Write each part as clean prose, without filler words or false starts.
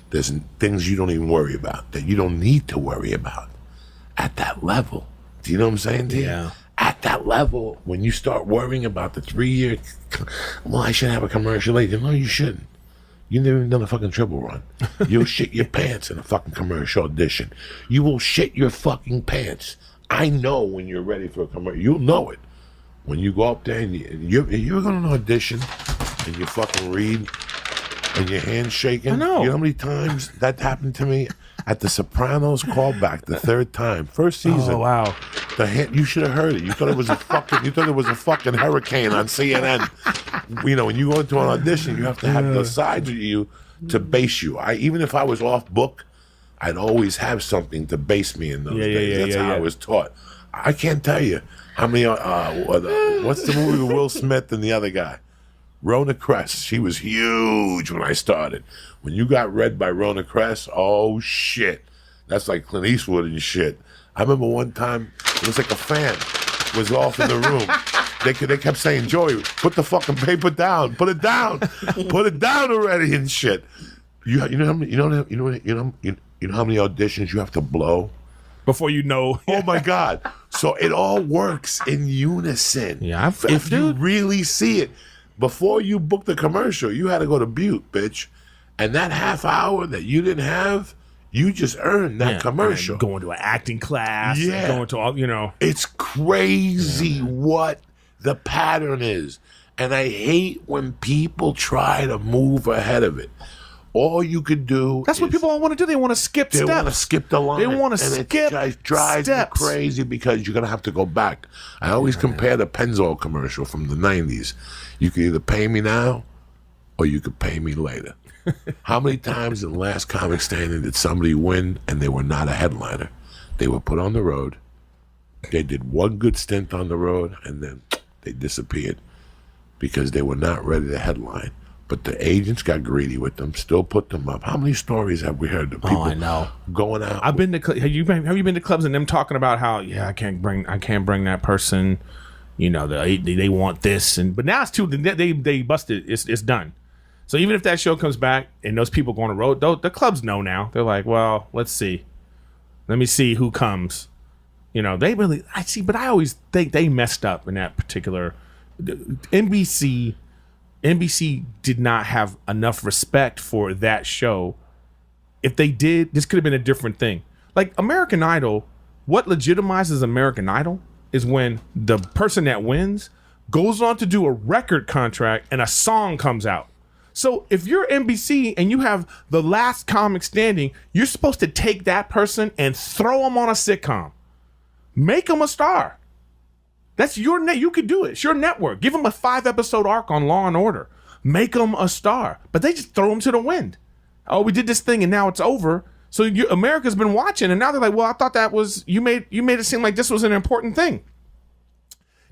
There's things you don't even worry about, that you don't need to worry about at that level. Do you know what I'm saying to you? Yeah. At that level, when you start worrying about the 3-year, well, I should have a commercial agent. No, you shouldn't. You never even done a fucking triple run. You'll shit your pants in a fucking commercial audition. You will shit your fucking pants. I know when you're ready for a commercial. You'll know it. When you go up there and you're going to an audition and you fucking read and your hand's shaking. I know. You know how many times that happened to me? At the Sopranos callback, the 3rd time. First season. Oh, wow. You should have heard it. You thought it was a fucking hurricane on CNN. You know, when you go into an audition, you have to have the sides of you to base you. Even if I was off book, I'd always have something to base me in those days. That's how I was taught. I can't tell you how many. What's the movie with Will Smith and the other guy? Rona Crest. She was huge when I started. When you got read by Rona Crest, oh shit. That's like Clint Eastwood and shit. I remember one time, it was like a fan was off in the room. They kept saying, Joey, put the fucking paper down. Put it down. Put it down already and shit. You know how many auditions you have to blow? Before you know. Oh my God. So it all works in unison. Yeah, if you really see it. Before you booked the commercial, you had to go to Butte, bitch. And that half hour that you didn't have, you just earned that commercial. Going to an acting class. Yeah. Going to all, you know. It's crazy what the pattern is. And I hate when people try to move ahead of it. All you could do That's what people want to do. They want to skip steps. They want to skip the line. They want to skip it drives me crazy because you're going to have to go back. I always compare the Pennzoil commercial from the 90s. You can either pay me now or you could pay me later. How many times in Last Comic Standing did somebody win and they were not a headliner? They were put on the road. They did one good stint on the road and then they disappeared because they were not ready to headline. But the agents got greedy with them, still put them up. How many stories have we heard of people going out? I've been to. Have you been to clubs and them talking about how I can't bring that person. You know, they want this, but now it's too. They busted. It's done. So even if that show comes back and those people go on the road, the clubs know now. They're like, well, let's see. Let me see who comes. You know, they really. I see, but I always think they messed up in that particular. NBC did not have enough respect for that show. If they did, this could have been a different thing. Like American Idol, what legitimizes American Idol is when the person that wins goes on to do a record contract and a song comes out. So if you're NBC and you have the Last Comic Standing, you're supposed to take that person and throw them on a sitcom. Make them a star. That's your net. You could do it. It's your network. Give them a 5-episode arc on Law and Order. Make them a star. But they just throw them to the wind. Oh, we did this thing and now it's over. So America's been watching and now they're like, well, I thought that was you made it seem like this was an important thing.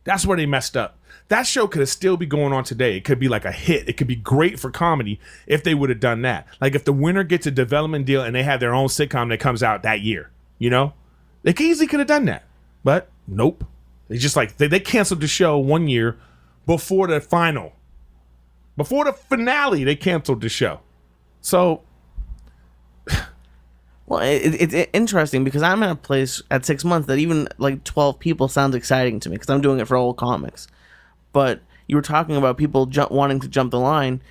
That's where they messed up. That show could still be going on today. It could be like a hit. It could be great for comedy if they would have done that. Like if the winner gets a development deal and they have their own sitcom that comes out that year, you know, they easily could have done that. But nope. It's just like they canceled the show 1 year before the final. Before the finale, they canceled the show. So, well, it's interesting because I'm at a place at 6 months that even like 12 people sounds exciting to me because I'm doing it for old comics. But you were talking about people wanting to jump the line,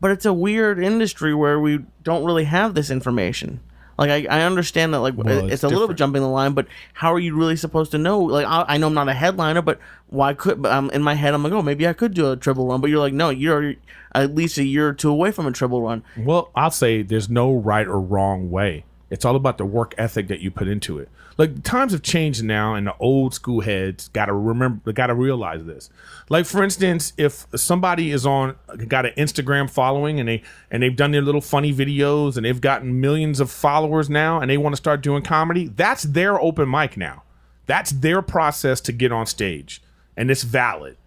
but it's a weird industry where we don't really have this information. Like, I understand that, like, it's a little bit jumping the line, but how are you really supposed to know? Like, I know I'm not a headliner, but in my head, I'm like, oh, maybe I could do a triple run. But you're like, no, you're at least a year or two away from a triple run. Well, I'll say there's no right or wrong way. It's all about the work ethic that you put into it. Like, times have changed now, and the old school heads got to realize this. Like, for instance, if somebody got an Instagram following and they've done their little funny videos and they've gotten millions of followers now and they want to start doing comedy, that's their open mic now. That's their process to get on stage, and it's valid.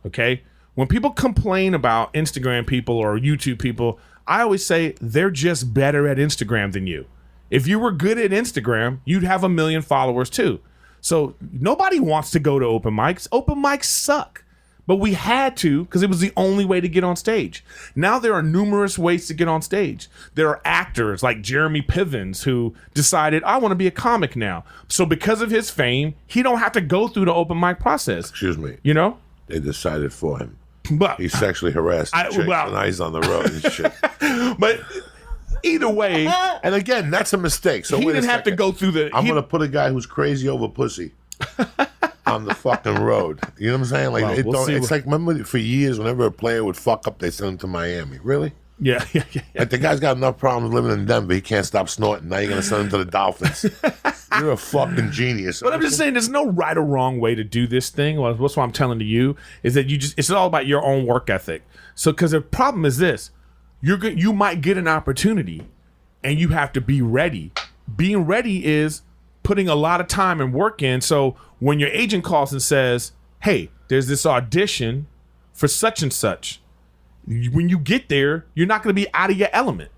Okay? When people complain about Instagram people or YouTube people, I always say they're just better at Instagram than you. If you were good at Instagram, you'd have 1 million followers too. So nobody wants to go to open mics. Open mics suck. But we had to because it was the only way to get on stage. Now there are numerous ways to get on stage. There are actors like Jeremy Pivens who decided, I want to be a comic now. So because of his fame, he don't have to go through the open mic process. Excuse me. You know? They decided for him. But He sexually harassed chicks, and now he's on the road and shit. but either way, And again, that's a mistake. So he wait a didn't have to second. go through the. I'm he- going to put a guy who's crazy over pussy on the fucking road. You know what I'm saying? Like Well, we'll see it's what- like, remember for years, whenever a player would fuck up, they send him to Miami. Really? yeah. Like the guy's got enough problems living in Denver. He can't stop snorting. Now you're going to send him to the Dolphins. You're a fucking genius. But I'm just saying, there's no right or wrong way to do this thing. Well, that's what I'm telling to you is that it's all about your own work ethic. So, because the problem is this, you might get an opportunity, and you have to be ready. Being ready is putting a lot of time and work in. So when your agent calls and says, "Hey, there's this audition for such and such," when you get there, you're not going to be out of your element.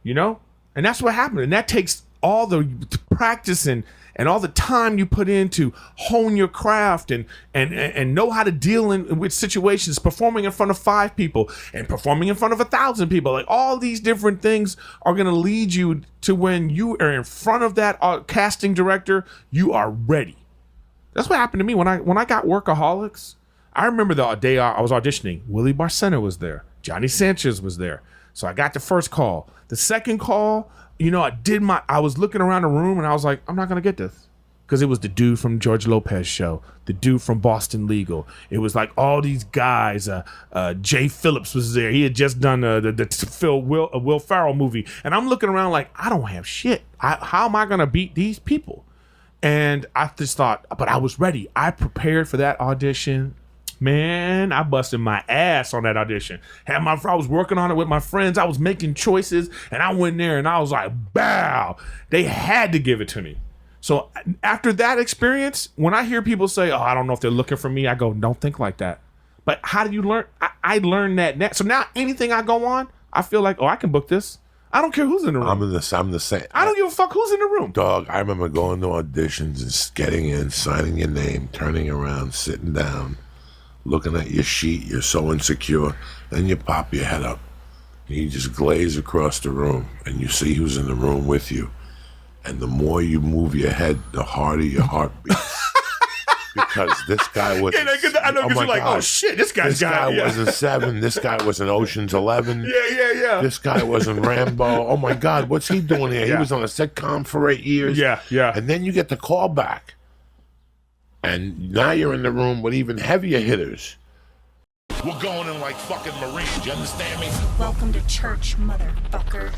You know, and that's what happened, and that takes all the practice and all the time you put in to hone your craft and know how to deal with situations, performing in front of 5 people and performing in front of 1,000 people. Like all these different things are going to lead you to when you are in front of that casting director, you are ready. That's what happened to me when I got Workaholics. I remember the day I was auditioning, Willie Barcena was there. Johnny Sanchez was there. So I got the first call. The second call, I was looking around the room and I was like, I'm not going to get this. Because it was the dude from George Lopez show, the dude from Boston Legal. It was like all these guys. Jay Phillips was there. He had just done the Will Ferrell movie. And I'm looking around like, I don't have shit. How am I going to beat these people? And I just thought, but I was ready. I prepared for that audition. Man, I busted my ass on that audition. I was working on it with my friends. I was making choices, and I went there, and I was like, "Bow!" They had to give it to me. So after that experience, when I hear people say, "Oh, I don't know if they're looking for me," I go, "Don't think like that." But how do you learn? I learned that. So now anything I go on, I feel like, "Oh, I can book this." I don't care who's in the room. I'm the same. I don't give a fuck who's in the room. Dog, I remember going to auditions and getting in, signing your name, turning around, sitting down, looking at your sheet. You're so insecure. Then you pop your head up. And you just glaze across the room, and you see who's in the room with you. And the more you move your head, the harder your heart beats. Because this guy was. I know, because you're like, oh shit, this guy was a 7. This guy was in Ocean's 11. Yeah. This guy was in Rambo. Oh my God, what's he doing here? Yeah. He was on a sitcom for 8 years. Yeah. And then you get the call back. And now you're in the room with even heavier hitters. We're going in like fucking Marines, you understand me? Welcome to church, motherfucker.